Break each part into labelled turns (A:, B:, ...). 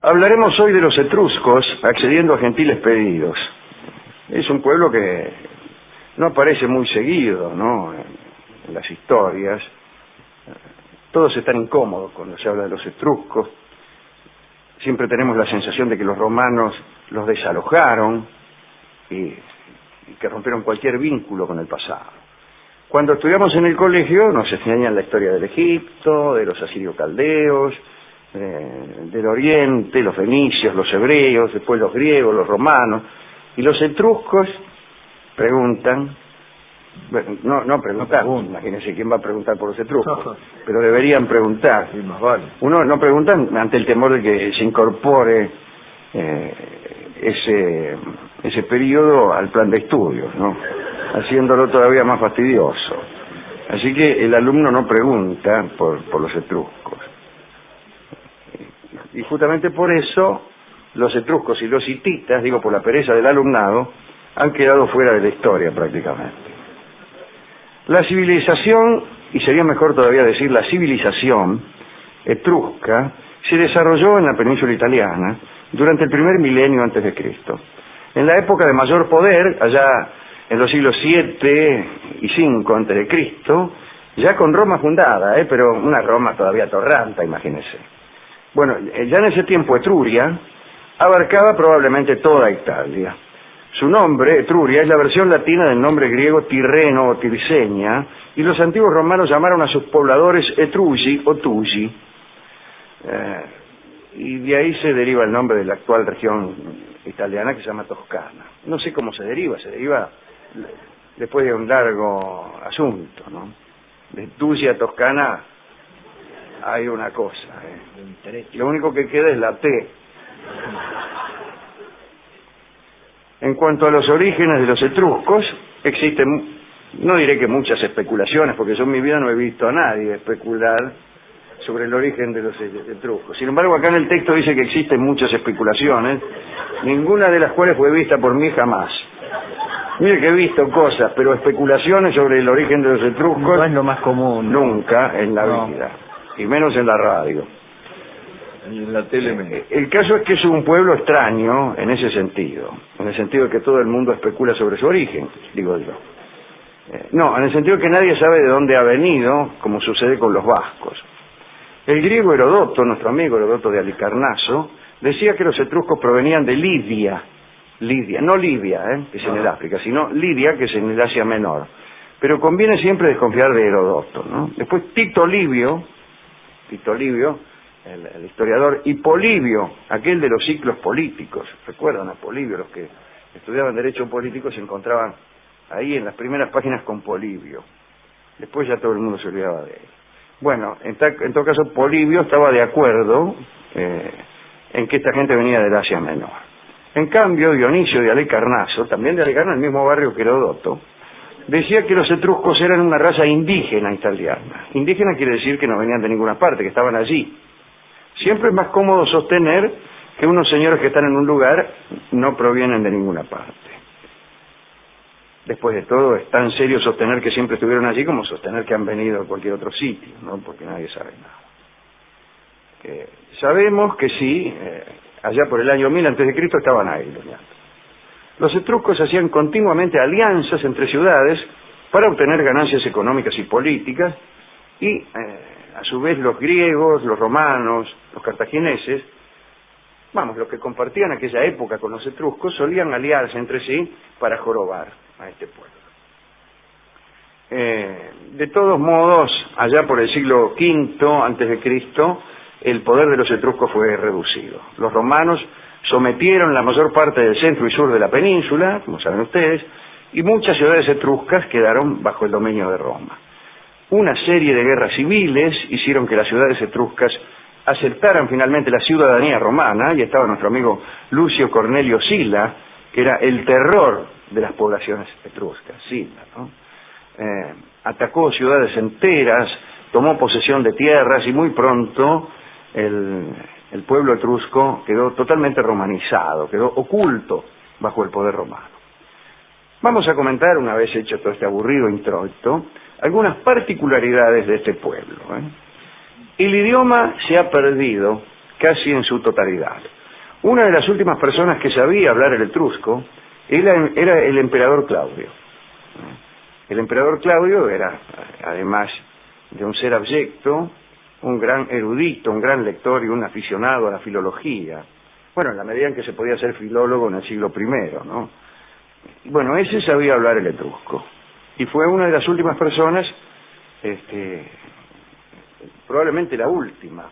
A: Hablaremos hoy de los etruscos accediendo a gentiles pedidos. Es un pueblo que no aparece muy seguido, ¿no?, en las historias. Todos están incómodos cuando se habla de los etruscos. Siempre tenemos la sensación de que los romanos los desalojaron y que rompieron cualquier vínculo con el pasado. Cuando estudiamos en el colegio nos enseñan la historia del Egipto, de los asirio-caldeos, del Oriente, los fenicios, los hebreos, después los griegos, los romanos, y los etruscos preguntan, bueno, no preguntar, imagínense quién va a preguntar por los etruscos, pero deberían preguntar.
B: Sí, más vale.
A: Uno no preguntan ante el temor de que se incorpore ese periodo al plan de estudios, ¿no?, haciéndolo todavía más fastidioso. Así que el alumno no pregunta por los etruscos. Y justamente por eso los etruscos y los hititas, digo por la pereza del alumnado, han quedado fuera de la historia prácticamente. La civilización, y sería mejor todavía decir la civilización etrusca, se desarrolló en la península italiana durante el primer milenio antes de Cristo. En la época de mayor poder, allá en los siglos 7 y 5 antes de Cristo, ya con Roma fundada, pero una Roma todavía atorranta, imagínense. Bueno, ya en ese tiempo Etruria abarcaba probablemente toda Italia. Su nombre, Etruria, es la versión latina del nombre griego Tirreno o Tirseña, y los antiguos romanos llamaron a sus pobladores Etrusi o Tusi. Y de ahí se deriva el nombre de la actual región italiana que se llama Toscana. No sé cómo se deriva después de un largo asunto, ¿no? De Tusi a Toscana hay una cosa, Lo único que queda es la T. En cuanto a los orígenes de los etruscos, existen, no diré que muchas especulaciones, porque yo en mi vida no he visto a nadie especular sobre el origen de los etruscos. Sin embargo, acá en el texto dice que existen muchas especulaciones, ninguna de las cuales fue vista por mí jamás. Mire que he visto cosas, pero especulaciones sobre el origen de los etruscos
B: no es lo más común.
A: Nunca en la vida, y menos en la radio.
B: Y en la tele menos.
A: El caso es que es un pueblo extraño en ese sentido, en el sentido de que todo el mundo especula sobre su origen, digo yo. No, en el sentido de que nadie sabe de dónde ha venido, como sucede con los vascos. El griego Herodoto, nuestro amigo Herodoto de Halicarnaso, decía que los etruscos provenían de Lidia, no Libia, que es en el África, sino Lidia, que es en el Asia Menor. Pero conviene siempre desconfiar de Herodoto, ¿no? Después Tito Livio, el historiador, y Polibio, aquel de los ciclos políticos. ¿Recuerdan a Polibio? Los que estudiaban derecho político se encontraban ahí en las primeras páginas con Polibio. Después ya todo el mundo se olvidaba de él. Bueno, en todo caso Polibio estaba de acuerdo en que esta gente venía del Asia Menor. En cambio, Dionisio de Halicarnaso, también de Halicarnaso, el mismo barrio que Herodoto, decía que los etruscos eran una raza indígena italiana. Indígena quiere decir que no venían de ninguna parte, que estaban allí. Siempre es más cómodo sostener que unos señores que están en un lugar no provienen de ninguna parte. Después de todo, es tan serio sostener que siempre estuvieron allí como sostener que han venido de cualquier otro sitio, ¿no? Porque nadie sabe nada. Sabemos que sí, allá por el año 1000 a.C. estaban ahí los ñatos. Los etruscos hacían continuamente alianzas entre ciudades para obtener ganancias económicas y políticas, y a su vez los griegos, los romanos, los cartagineses, los que compartían aquella época con los etruscos, solían aliarse entre sí para jorobar a este pueblo. De todos modos, allá por el siglo V antes de Cristo, el poder de los etruscos fue reducido. Los romanos sometieron la mayor parte del centro y sur de la península, como saben ustedes, y muchas ciudades etruscas quedaron bajo el dominio de Roma. Una serie de guerras civiles hicieron que las ciudades etruscas aceptaran finalmente la ciudadanía romana, y estaba nuestro amigo Lucio Cornelio Sila, que era el terror de las poblaciones etruscas. Sila, ¿no? Atacó ciudades enteras, tomó posesión de tierras, y muy pronto el pueblo etrusco quedó totalmente romanizado, quedó oculto bajo el poder romano. Vamos a comentar, una vez hecho todo este aburrido introito, algunas particularidades de este pueblo. El idioma se ha perdido casi en su totalidad. Una de las últimas personas que sabía hablar el etrusco era el emperador Claudio. El emperador Claudio era, además de un ser abyecto, un gran erudito, un gran lector y un aficionado a la filología. Bueno, en la medida en que se podía ser filólogo en el siglo I, ¿no? Bueno, ese sabía hablar el etrusco. Y fue una de las últimas personas, probablemente la última.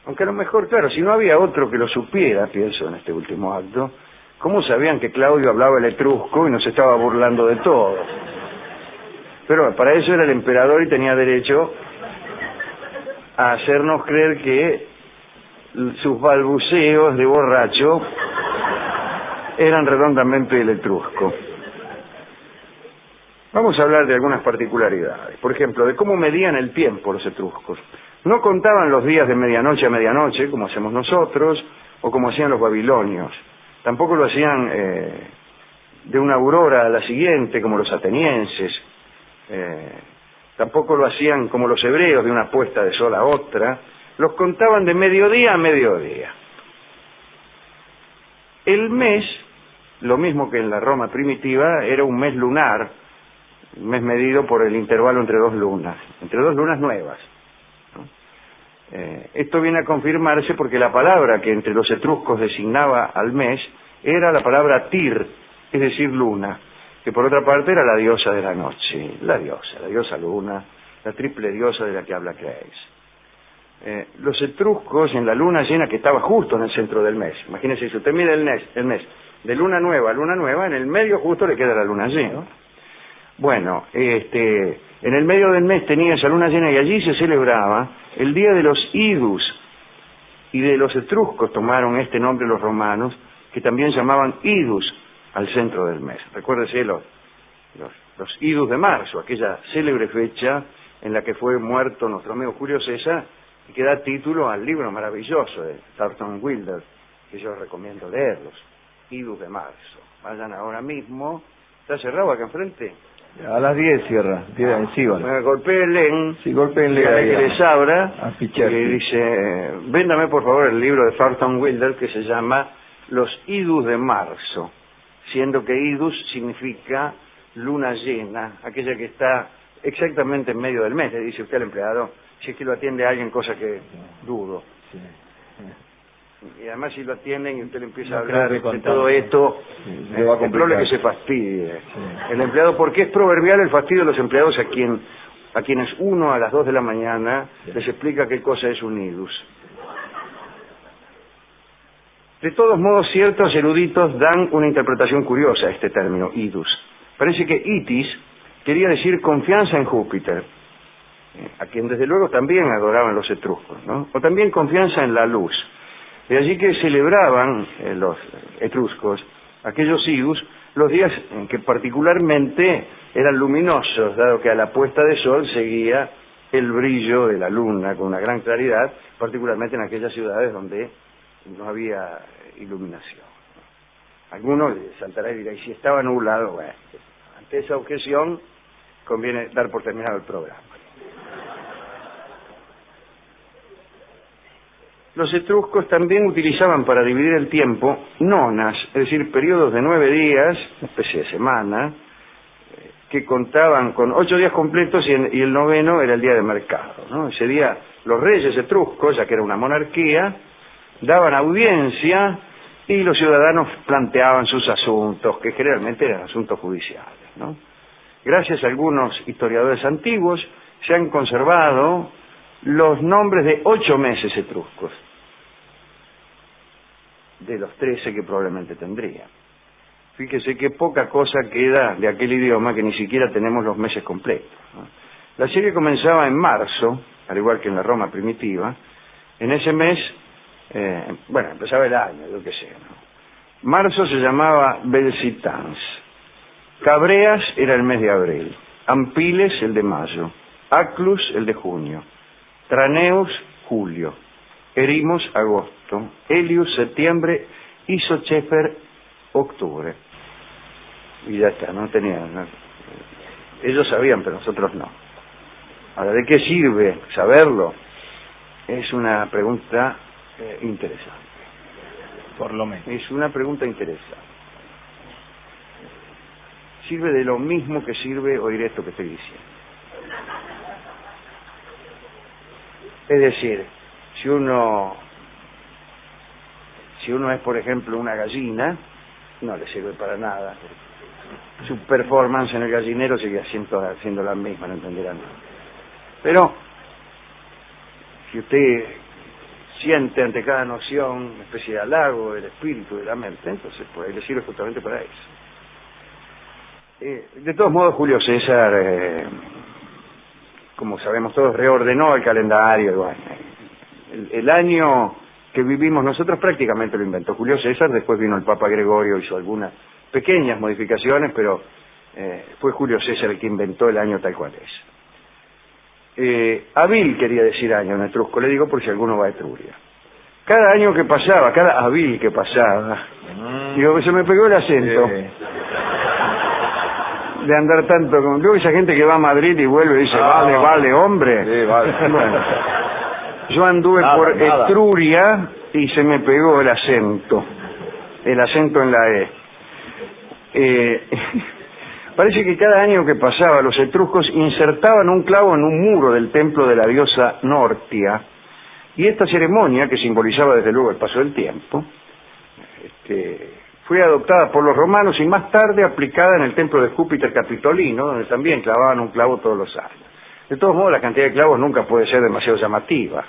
A: Aunque a lo mejor, claro, si no había otro que lo supiera, pienso en este último acto, ¿cómo sabían que Claudio hablaba el etrusco y nos estaba burlando de todo? Pero para eso era el emperador y tenía derecho a hacernos creer que sus balbuceos de borracho eran redondamente el etrusco. Vamos a hablar de algunas particularidades. Por ejemplo, de cómo medían el tiempo los etruscos. No contaban los días de medianoche a medianoche, como hacemos nosotros, o como hacían los babilonios. Tampoco lo hacían de una aurora a la siguiente, como los atenienses. Tampoco lo hacían como los hebreos, de una puesta de sol a otra. Los contaban de mediodía a mediodía. El mes, lo mismo que en la Roma primitiva, era un mes lunar, un mes medido por el intervalo entre dos lunas nuevas, ¿no? Esto viene a confirmarse porque la palabra que entre los etruscos designaba al mes era la palabra tir, es decir, luna, que por otra parte era la diosa de la noche, la diosa luna, la triple diosa de la que habla Claes. Los etruscos, en la luna llena que estaba justo en el centro del mes, imagínense, si usted mira el mes de luna nueva a luna nueva, en el medio justo le queda la luna llena. Bueno, en el medio del mes tenía esa luna llena y allí se celebraba el día de los idus, y de los etruscos tomaron este nombre los romanos, que también llamaban idus al centro del mes. Recuérdese los idus de marzo, aquella célebre fecha en la que fue muerto nuestro amigo Julio César, y que da título al libro maravilloso de Thornton Wilder, que yo recomiendo leerlos, idus de marzo. Vayan ahora mismo. ¿Está cerrado acá enfrente?
B: A las 10 cierra. Sí, vale.
A: Golpéenle,
B: Sí, golpéenle
A: que les abra,
B: a fichar,
A: que dice, véndame por favor el libro de Thornton Wilder que se llama Los idus de marzo, siendo que idus significa luna llena, aquella que está exactamente en medio del mes, le dice usted al empleado, si es que lo atiende a alguien, cosa que dudo.
B: Sí.
A: Y además si lo atienden y usted le empieza
B: No
A: a hablar
B: creo que
A: de todo esto,
B: le va a
A: es probable
B: complicar.
A: que se fastidie.
B: Sí.
A: El empleado, porque es proverbial el fastidio de los empleados a quienes uno a las 2 de la mañana les explica qué cosa es un idus. De todos modos, ciertos eruditos dan una interpretación curiosa a este término, idus. Parece que itis quería decir confianza en Júpiter, a quien desde luego también adoraban los etruscos, ¿no? O también confianza en la luz. De allí que celebraban los etruscos, aquellos idus, los días en que particularmente eran luminosos, dado que a la puesta de sol seguía el brillo de la luna con una gran claridad, particularmente en aquellas ciudades donde no había iluminación. Alguno le saltará y dirá, y si estaba nublado, bueno, ante esa objeción conviene dar por terminado el programa. Los etruscos también utilizaban para dividir el tiempo nonas, es decir, periodos de 9 días, una especie de semana, que contaban con 8 días completos y el noveno era el día de mercado, ¿no? Ese día los reyes etruscos, ya que era una monarquía, daban audiencia y los ciudadanos planteaban sus asuntos, que generalmente eran asuntos judiciales, ¿no? Gracias a algunos historiadores antiguos se han conservado los nombres de 8 meses etruscos, de los 13 que probablemente tendría. Fíjese qué poca cosa queda de aquel idioma que ni siquiera tenemos los meses completos, ¿no? La serie comenzaba en marzo, al igual que en la Roma primitiva. En ese mes, empezaba el año, yo qué sé, ¿no? Marzo se llamaba Belcitans, Cabreas era el mes de abril, Ampiles el de mayo, Aclus el de junio, Traneus julio, Erimos agosto, Helius septiembre y Sochefer octubre. Y ya está, no tenían, ¿no? Ellos sabían, pero nosotros no. Ahora, ¿de qué sirve saberlo? Es una pregunta interesante.
B: Por lo menos.
A: Es una pregunta interesante. Sirve de lo mismo que sirve oír esto que estoy diciendo. Es decir, si uno es, por ejemplo, una gallina, no le sirve para nada. Su performance en el gallinero sigue haciendo la misma, no entenderán nada. Pero, si usted siente ante cada noción una especie de halago del espíritu, de la mente, entonces pues le sirve justamente para eso. De todos modos, Julio César, como sabemos todos, reordenó el calendario. Bueno, el año que vivimos nosotros prácticamente lo inventó Julio César, después vino el Papa Gregorio, hizo algunas pequeñas modificaciones, pero fue Julio César el que inventó el año tal cual es. Abil quería decir año en etrusco, le digo por si alguno va a Etruria. Cada año que pasaba, cada abil que pasaba, digo, se me pegó el acento. De andar tanto con... Luego esa gente que va a Madrid y vuelve y dice, vale, hombre.
B: Sí, vale.
A: Bueno, yo anduve por Etruria y se me pegó el acento en la E. Parece que cada año que pasaba los etruscos insertaban un clavo en un muro del templo de la diosa Nortia, y esta ceremonia, que simbolizaba desde luego el paso del tiempo, fue adoptada por los romanos y más tarde aplicada en el templo de Júpiter Capitolino, donde también clavaban un clavo todos los años. De todos modos, la cantidad de clavos nunca puede ser demasiado llamativa.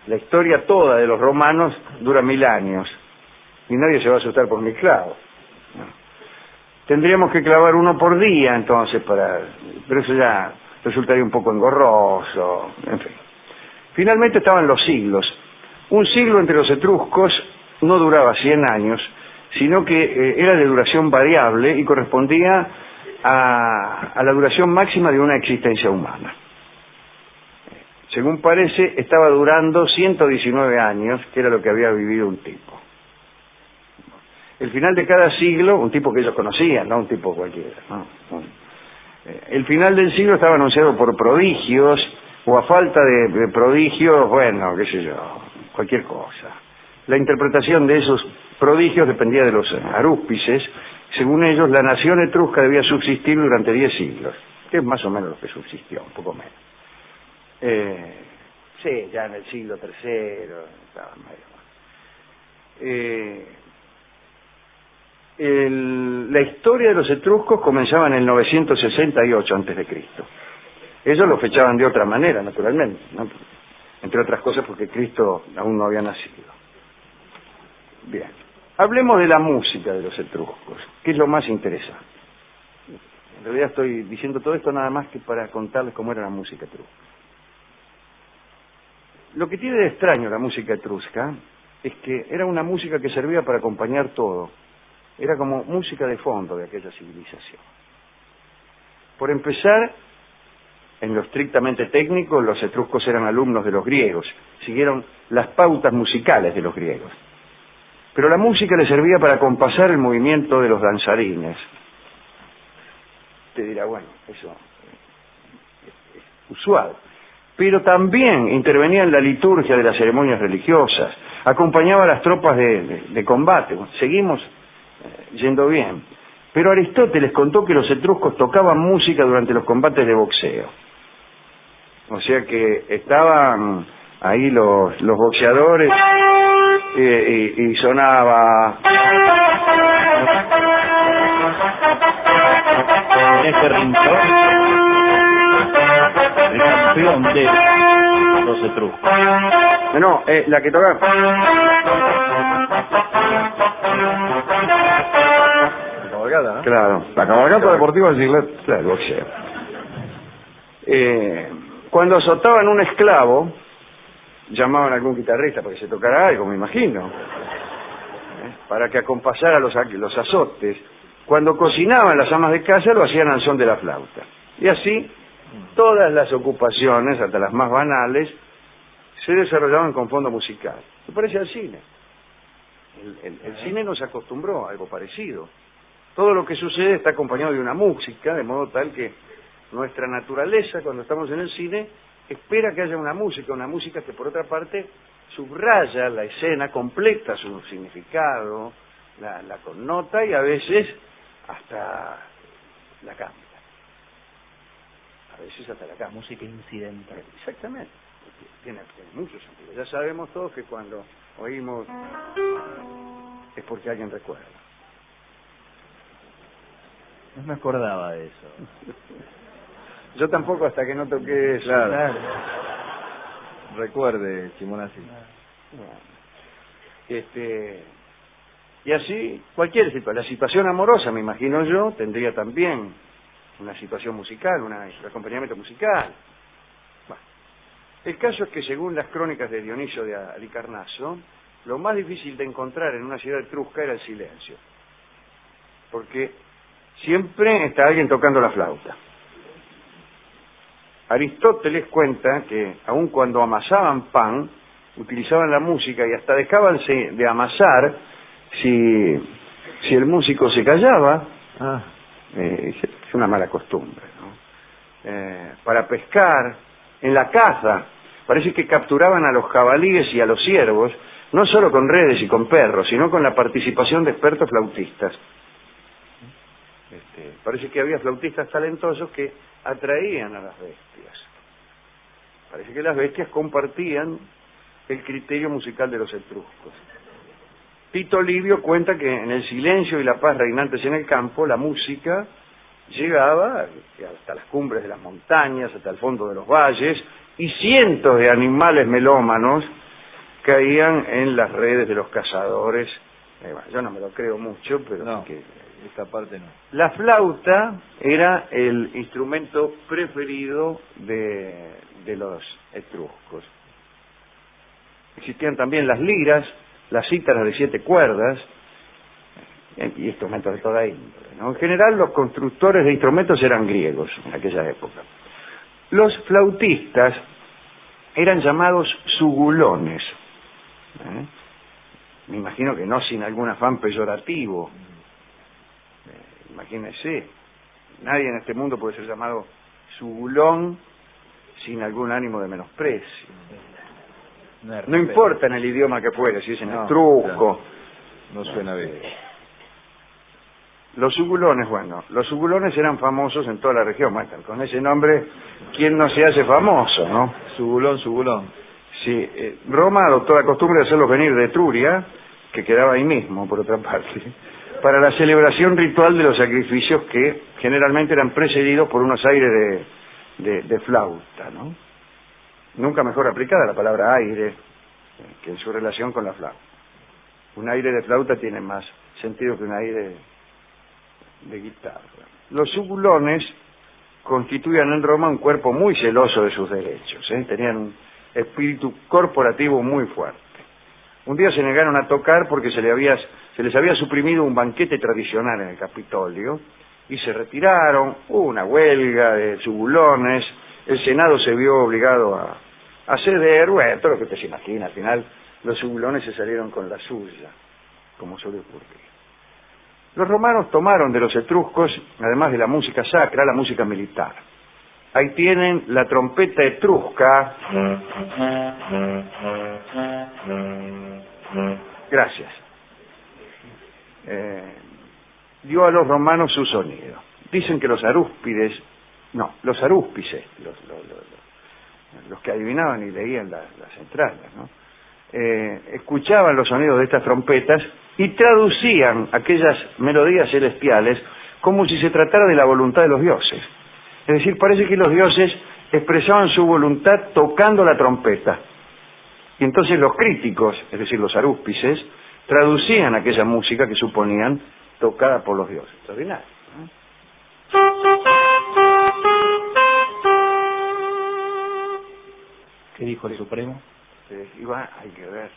A: La historia toda de los romanos dura 1000 años y nadie se va a asustar por 1000 clavos. ¿No? Tendríamos que clavar uno por día entonces, pero eso ya resultaría un poco engorroso, en fin. Finalmente estaban los siglos. Un siglo entre los etruscos no duraba 100 años, sino que era de duración variable y correspondía a la duración máxima de una existencia humana. Según parece, estaba durando 119 años, que era lo que había vivido un tipo. El final de cada siglo, un tipo que ellos conocían, no un tipo cualquiera, ¿no? El final del siglo estaba anunciado por prodigios, o a falta de prodigios, bueno, qué sé yo, cualquier cosa. La interpretación de esos prodigios dependía de los arúspices. Según ellos, la nación etrusca debía subsistir durante 10 siglos, que es más o menos lo que subsistió, un poco menos. Sí, ya en el siglo III estaban medio. La historia de los etruscos comenzaba en el 968 a.C. Ellos lo fechaban de otra manera, naturalmente, ¿no? Entre otras cosas porque Cristo aún no había nacido. Bien, hablemos de la música de los etruscos, que es lo más interesante. En realidad estoy diciendo todo esto nada más que para contarles cómo era la música etrusca. Lo que tiene de extraño la música etrusca es que era una música que servía para acompañar todo. Era como música de fondo de aquella civilización. Por empezar, en lo estrictamente técnico, los etruscos eran alumnos de los griegos, siguieron las pautas musicales de los griegos. Pero la música les servía para compasar el movimiento de los danzarines. Te dirá, bueno, eso es usual. Pero también intervenía en la liturgia de las ceremonias religiosas, acompañaba a las tropas de combate. Seguimos yendo bien. Pero Aristóteles contó que los etruscos tocaban música durante los combates de boxeo. O sea que estaban ahí los boxeadores y sonaba...
B: Este rincón, el campeón de los etruscos.
A: No, la que tocaba...
B: La cabalgata, ¿no?
A: Claro.
B: La cabalgata deportiva del siglo.
A: Claro, el boxeo. Cuando azotaban un esclavo, llamaban a algún guitarrista para que se tocara algo, me imagino, para que acompasara los azotes. Cuando cocinaban las amas de casa lo hacían al son de la flauta. Y así, todas las ocupaciones, hasta las más banales, se desarrollaban con fondo musical. Me parece al cine. El cine nos acostumbró a algo parecido. Todo lo que sucede está acompañado de una música, de modo tal que nuestra naturaleza, cuando estamos en el cine, espera que haya una música que por otra parte subraya la escena, completa su significado, la connota y a veces hasta la cambia. A veces hasta la cambia.
B: Música incidental.
A: Exactamente. Tiene mucho sentido. Ya sabemos todos que cuando oímos es porque alguien recuerda.
B: No me acordaba de eso.
A: Yo tampoco hasta que no toqué eso.
B: Claro. Recuerde, Chimonazzi.
A: Y así, cualquier situación. La situación amorosa, me imagino yo, tendría también una situación musical, un acompañamiento musical. Bueno, el caso es que según las crónicas de Dionisio de Halicarnaso, lo más difícil de encontrar en una ciudad etrusca era el silencio. Porque siempre está alguien tocando la flauta. Aristóteles cuenta que aun cuando amasaban pan, utilizaban la música y hasta dejaban de amasar si el músico se callaba. Es una mala costumbre, ¿no? Para pescar, en la caza, parece que capturaban a los jabalíes y a los ciervos, no solo con redes y con perros, sino con la participación de expertos flautistas. Parece que había flautistas talentosos que atraían a las bestias. Parece que las bestias compartían el criterio musical de los etruscos. Tito Livio cuenta que en el silencio y la paz reinantes en el campo, la música llegaba hasta las cumbres de las montañas, hasta el fondo de los valles, y cientos de animales melómanos caían en las redes de los cazadores. Bueno, yo no me lo creo mucho, pero
B: no,
A: sí que
B: esta parte no.
A: la flauta era el instrumento preferido de los etruscos. Existían también las liras, las cítaras de 7 cuerdas y instrumentos de toda índole, ¿no? En general los constructores de instrumentos eran griegos en aquella época. Los flautistas eran llamados sugulones. Me imagino que no sin algún afán peyorativo. Imagínense, nadie en este mundo puede ser llamado sugulón sin algún ánimo de menosprecio. No importa en el idioma que fuere, si es en etrusco.
B: No suena bien.
A: Los sugulones, bueno, los sugulones eran famosos en toda la región. Bueno, con ese nombre, ¿quién no se hace famoso, no?
B: Sugulón, sugulón.
A: Sí, Roma adoptó la costumbre de hacerlos venir de Etruria, que quedaba ahí mismo, por otra parte, para la celebración ritual de los sacrificios que generalmente eran precedidos por unos aires de flauta, ¿no? Nunca mejor aplicada la palabra aire que en su relación con la flauta. Un aire de flauta tiene más sentido que un aire de guitarra. Los sugulones constituían en Roma un cuerpo muy celoso de sus derechos, tenían un espíritu corporativo muy fuerte. Un día se negaron a tocar porque se les había suprimido un banquete tradicional en el Capitolio y se retiraron. Hubo una huelga de sugulones, el Senado se vio obligado a ceder. Bueno, todo lo que usted se imagina, al final los sugulones se salieron con la suya, como suele ocurrir. Los romanos tomaron de los etruscos, además de la música sacra, la música militar. Ahí tienen la trompeta etrusca. Gracias. Dio a los romanos su sonido. Dicen que los arúspices, los que adivinaban y leían las entradas, ¿no? Escuchaban los sonidos de estas trompetas y traducían aquellas melodías celestiales como si se tratara de la voluntad de los dioses. Es decir, parece que los dioses expresaban su voluntad tocando la trompeta. Y entonces los críticos, es decir, los arúspices, traducían aquella música que suponían tocada por los dioses. Extraordinario, ¿no?
B: ¿Qué dijo el Supremo?
A: Hay que ver.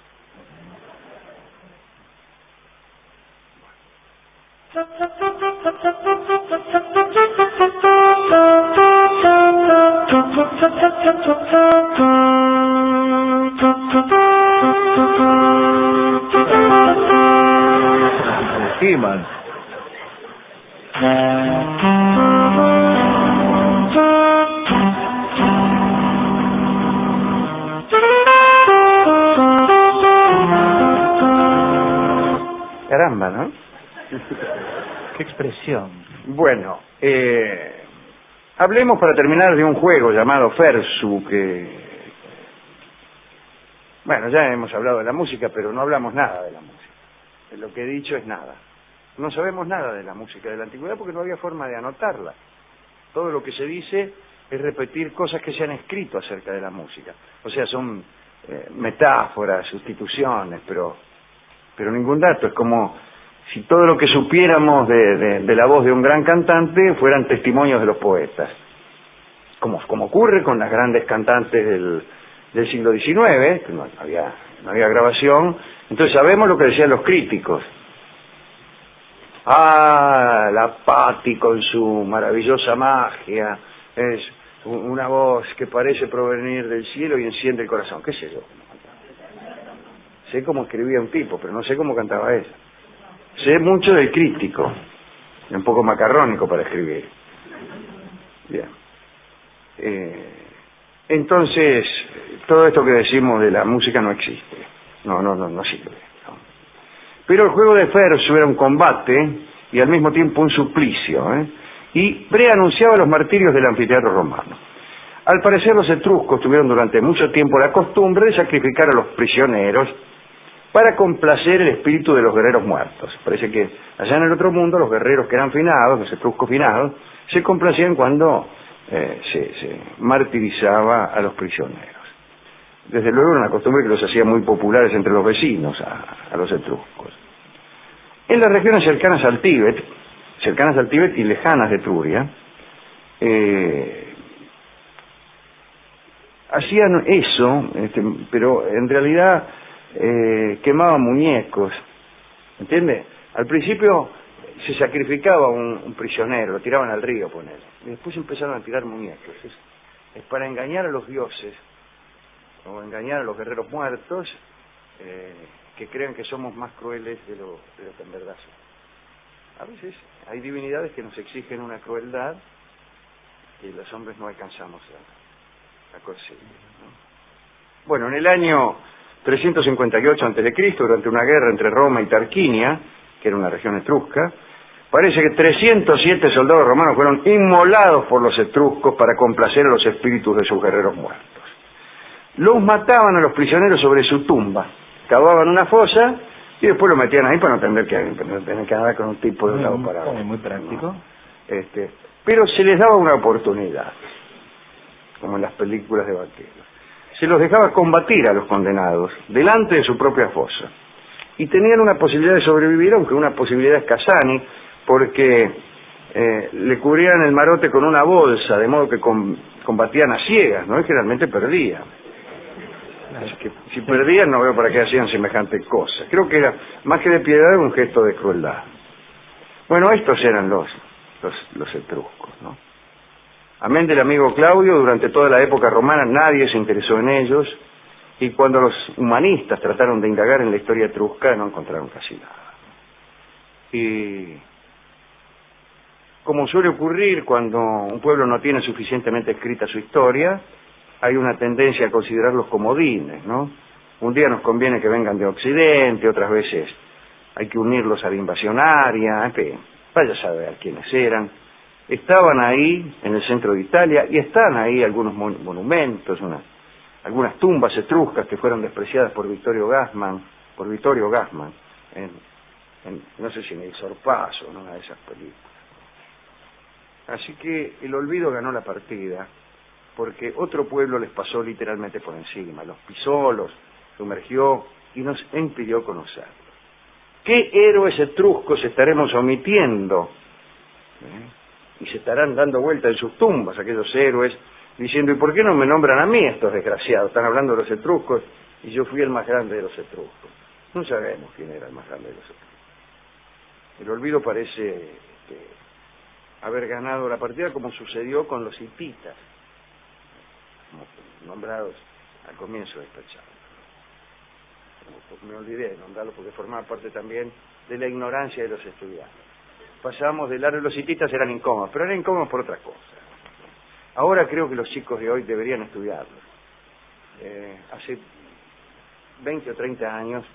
B: He-Man.
A: Caramba, ¿no?
B: Qué expresión.
A: Bueno, hablemos para terminar de un juego llamado Fersu, que... Bueno, ya hemos hablado de la música, pero no hablamos nada de la música. Lo que he dicho es nada. No sabemos nada de la música de la antigüedad porque no había forma de anotarla. Todo lo que se dice es repetir cosas que se han escrito acerca de la música. O sea, son metáforas, sustituciones, pero ningún dato. Es como si todo lo que supiéramos de la voz de un gran cantante fueran testimonios de los poetas. Como ocurre con las grandes cantantes del siglo XIX, que no había grabación. Entonces sabemos lo que decían los críticos. La Patti con su maravillosa magia, es una voz que parece provenir del cielo y enciende el corazón. ¿Qué sé yo? Sé cómo escribía un tipo, pero no sé cómo cantaba ella. Sé mucho del crítico, un poco macarrónico para escribir. Bien. Entonces, todo esto que decimos de la música no existe. No sirve. No. Pero el juego de Fersu era un combate y al mismo tiempo un suplicio, y preanunciaba los martirios del anfiteatro romano. Al parecer los etruscos tuvieron durante mucho tiempo la costumbre de sacrificar a los prisioneros para complacer el espíritu de los guerreros muertos. Parece que allá en el otro mundo los guerreros que eran finados, los etruscos finados, se complacían cuando se martirizaba a los prisioneros. Desde luego era una costumbre que los hacía muy populares entre los vecinos a los etruscos. En las regiones cercanas al Tíbet y lejanas de Etruria, hacían eso, pero en realidad quemaban muñecos, ¿entiende? Al principio se sacrificaba un prisionero, lo tiraban al río, ponele, y después empezaron a tirar muñecos. Es para engañar a los dioses, o engañar a los guerreros muertos, que crean que somos más crueles de lo que en verdad son. A veces hay divinidades que nos exigen una crueldad que los hombres no alcanzamos a conseguir, ¿no? Bueno, en el año 358 a.C., durante una guerra entre Roma y Tarquinia, que era una región etrusca, parece que 307 soldados romanos fueron inmolados por los etruscos para complacer a los espíritus de sus guerreros muertos. Los mataban a los prisioneros sobre su tumba, cavaban una fosa y después lo metían ahí para no tener que andar con un tipo de un lado para otro.
B: Muy práctico.
A: Pero se les daba una oportunidad, como en las películas de vaqueros. Se los dejaba combatir a los condenados delante de su propia fosa. Y tenían una posibilidad de sobrevivir, aunque una posibilidad escasani, porque le cubrían el marote con una bolsa, de modo que combatían a ciegas, ¿no? Y generalmente perdían. Así que si perdían, no veo para qué hacían semejante cosa. Creo que era, más que de piedad, un gesto de crueldad. Bueno, estos eran los etruscos, ¿no? Amén del amigo Claudio, durante toda la época romana nadie se interesó en ellos, y cuando los humanistas trataron de indagar en la historia etrusca no encontraron casi nada. Y como suele ocurrir cuando un pueblo no tiene suficientemente escrita su historia, hay una tendencia a considerarlos comodines, ¿no? Un día nos conviene que vengan de Occidente, otras veces hay que unirlos a la invasión aria, en fin, vaya a saber quiénes eran. Estaban ahí en el centro de Italia y están ahí algunos monumentos, algunas tumbas etruscas que fueron despreciadas por Vittorio Gassman, no sé si en El Sorpaso, en una de esas películas. Así que el olvido ganó la partida, porque otro pueblo les pasó literalmente por encima, los pisó, los sumergió y nos impidió conocerlos. ¿Qué héroes etruscos estaremos omitiendo? Y se estarán dando vuelta en sus tumbas aquellos héroes, diciendo, ¿y por qué no me nombran a mí estos desgraciados? Están hablando de los etruscos y yo fui el más grande de los etruscos. No sabemos quién era el más grande de los etruscos. El olvido parece haber ganado la partida, como sucedió con los hititas, nombrados al comienzo de esta charla. Me olvidé de nombrarlos porque formaba parte también de la ignorancia de los estudiantes. Pasamos del largo, los hititas eran incómodos, pero eran incómodos por otra cosa. Ahora creo que los chicos de hoy deberían estudiarlos. Hace 20 o 30 años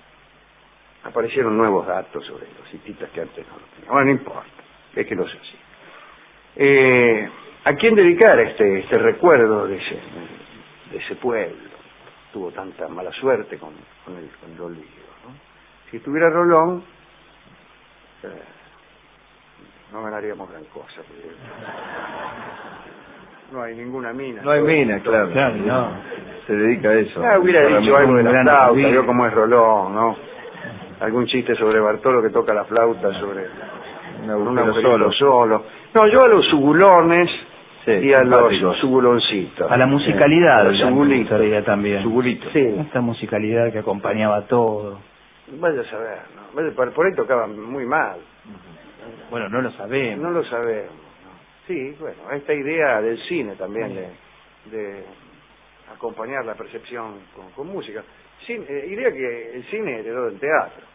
A: aparecieron nuevos datos sobre los hititas que antes no lo tenían. Bueno, no importa, es que no es así. ¿A quién dedicar este recuerdo de ese pueblo? Tuvo tanta mala suerte con el olvido, ¿no? Si estuviera Rolón, no ganaríamos gran cosa. No hay ninguna mina.
C: No hay mina, claro.
B: Claro, no.
C: Se dedica a eso.
A: Hubiera dicho algo de la
B: gran
A: flauta,
B: olvido.
A: vio cómo es Rolón, ¿no? Algún chiste sobre Bartolo que toca la flauta, sobre un agujerito solo. No, yo a los subulones y a los subuloncitos.
B: A la musicalidad,
A: los subulitos
B: también.
A: Subulitos. Sí.
B: Esta musicalidad que acompañaba todo.
A: Vaya a saber, ¿no? Por ahí tocaban muy mal.
B: Bueno, no lo sabemos.
A: No lo sabemos. ¿No? Sí, bueno, esta idea del cine también de acompañar la percepción con música. Idea que el cine heredó del teatro.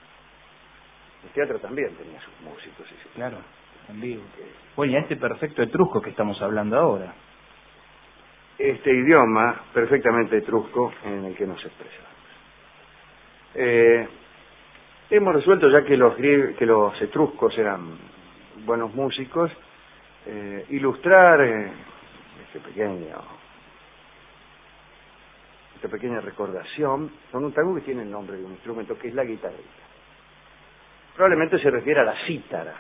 A: El teatro también tenía sus músicos.
B: Claro, en vivo. Bueno, y a este perfecto etrusco que estamos hablando ahora.
A: Este idioma perfectamente etrusco en el que nos expresamos. Hemos resuelto, ya que los etruscos eran buenos músicos, ilustrar esta pequeña recordación con un tango que tiene el nombre de un instrumento, que es la guitarrita. Probablemente se refiere a la cítara,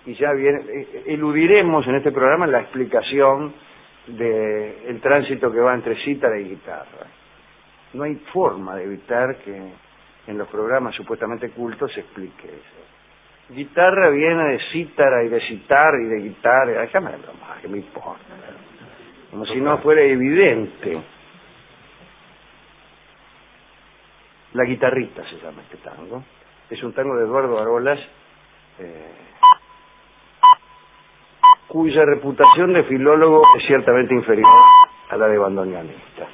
A: y ya eludiremos en este programa la explicación del tránsito que va entre cítara y guitarra. No hay forma de evitar que en los programas supuestamente cultos se explique eso. Guitarra viene de cítara y de citar y de guitarra, déjame de broma, que me importa. Como si no fuera evidente. La guitarrita se llama este tango. Es un tango de Eduardo Arolas, cuya reputación de filólogo es ciertamente inferior a la de bandoneonista.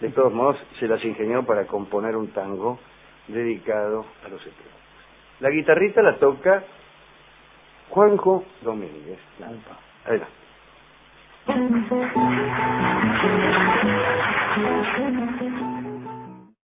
A: De todos modos, se las ingenió para componer un tango dedicado a los etruscos. La guitarrita la toca Juanjo Domínguez.